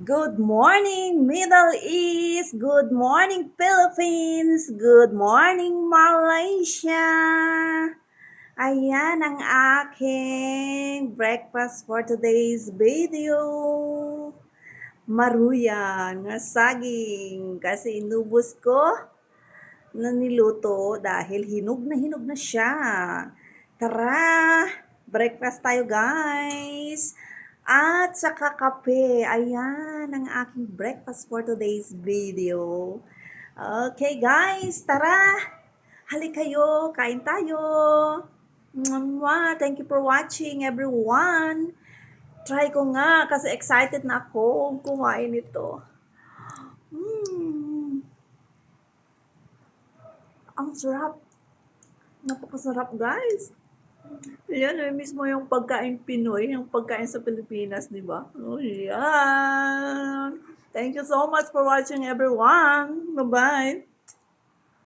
Good morning, Middle East! Good morning, Philippines! Good morning, Malaysia! Ayan ang aking breakfast for today's video. Maruyan nga saging kasi inubos ko na niluto dahil hinog na siya. Tara, breakfast tayo guys. At saka kape. Ayan ang aking breakfast for today's video. Okay guys, tara. Halik kayo, kain tayo. Mwah! Thank you for watching everyone. Try ko nga kasi excited na ako kumain nito. Ang sarap. Napakasarap guys. Yan, mismo yung pagkain Pinoy, yung pagkain sa Pilipinas, di ba? Oh, yan. Thank you so much for watching everyone. Bye-bye.